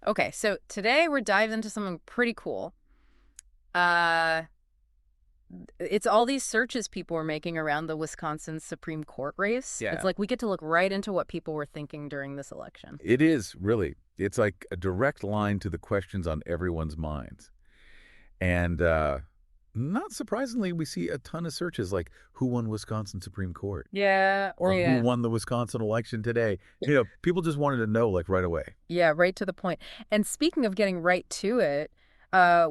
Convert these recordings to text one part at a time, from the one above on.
Okay, so today we're diving into something pretty cool. Uh, it's all these searches people were making around the Wisconsin Supreme Court race. It's Yeah, like we get to look right into what people were thinking during this election. it is really. It's like a direct line to the questions on everyone's minds. And not surprisingly, we see a ton of searches like who won Wisconsin Supreme Court Yeah, or who yeah. won the Wisconsin election today. People just wanted to know like right away. Yeah, right to the point. And speaking of getting right to it,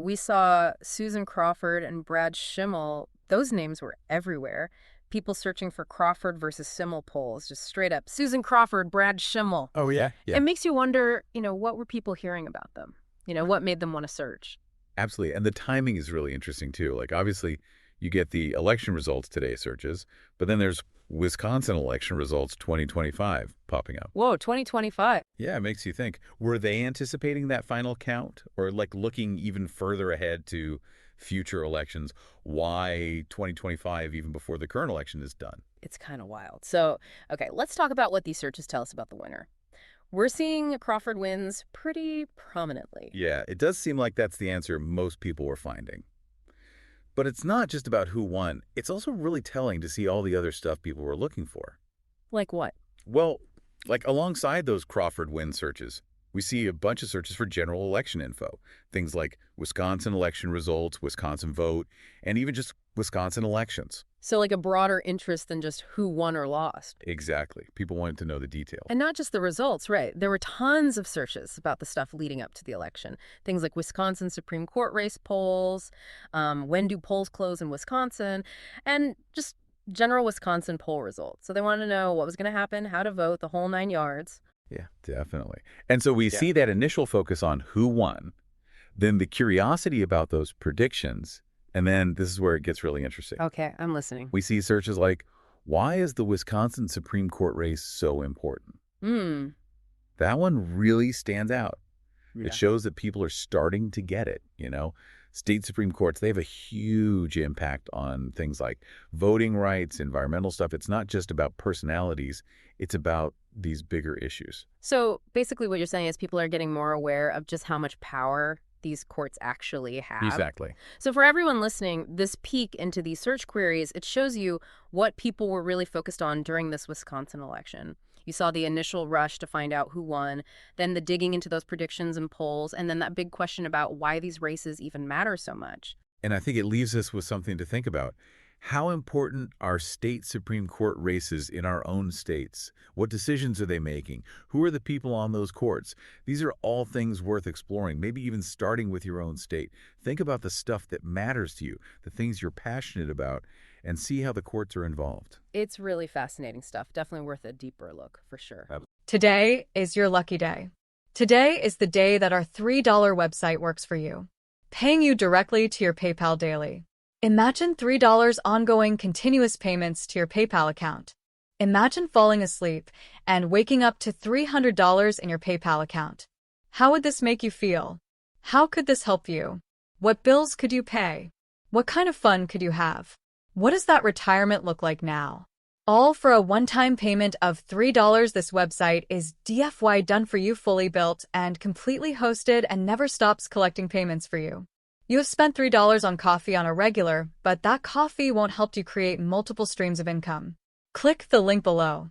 we saw Susan Crawford and Brad Schimmel. Those names were everywhere. People searching for Crawford versus Schimmel polls, just straight up Susan Crawford, Brad Schimmel. Oh yeah, It yeah. makes you wonder, what were people hearing about them? What made them want to search? Absolutely. And the timing is really interesting too. Like obviously you get the election results today searches, but then there's Wisconsin election results 2025 popping up. Whoa, 2025. Yeah, it makes you think. Were they anticipating that final count or like looking even further ahead to future elections? Why 2025 even before the current election is done? It's kind of wild. So, okay, let's talk about what these searches tell us about the winner. We're seeing Crawford wins pretty prominently. Yeah, it does seem like that's the answer most people were finding. But it's not just about who won. It's also really telling to see all the other stuff people were looking for. Like what? Well, like alongside those Crawford win searches, we see a bunch of searches for general election info. Things like Wisconsin election results, Wisconsin vote, and even just Wisconsin elections. So, like a broader interest than just who won or lost. Exactly. People wanted to know the details. And not just the results, right? There were tons of searches about the stuff leading up to the election. Things like Wisconsin Supreme Court race polls, when do polls close in Wisconsin, and just general Wisconsin poll results. So they wanted to know what was going to happen, how to vote, the whole 9 yards. Yeah, definitely. And so we see that initial focus on who won, then the curiosity about those predictions, and then this is where it gets really interesting. Okay, I'm listening. We see searches like, why is the Wisconsin Supreme Court race so important? Hmm. That one really stands out. Yeah. It shows that people are starting to get it. State Supreme Courts, they have a huge impact on things like voting rights, environmental stuff. It's not just about personalities. It's about these bigger issues. So basically what you're saying is people are getting more aware of just how much power these courts actually have. Exactly. So for everyone listening, this peek into these search queries, it shows you what people were really focused on during this Wisconsin election. You saw the initial rush to find out who won, then the digging into those predictions and polls, and then that big question about why these races even matter so much. And I think it leaves us with something to think about. How important are state Supreme Court races in our own states? What decisions are they making? Who are the people on those courts? These are all things worth exploring, maybe even starting with your own state. Think about the stuff that matters to you, the things you're passionate about, and see how the courts are involved. It's really fascinating stuff. Definitely worth a deeper look, for sure. Today is your lucky day. Today is the day that our $3 website works for you, paying you directly to your PayPal daily. Imagine $3 ongoing continuous payments to your PayPal account. Imagine falling asleep and waking up to $300 in your PayPal account. How would this make you feel? How could this help you? What bills could you pay? What kind of fun could you have? What does that retirement look like now? All for a one-time payment of $3. This website is DFY done for you, fully built and completely hosted, and never stops collecting payments for you. You have spent $3 on coffee on a regular, but that coffee won't help you create multiple streams of income. Click the link below.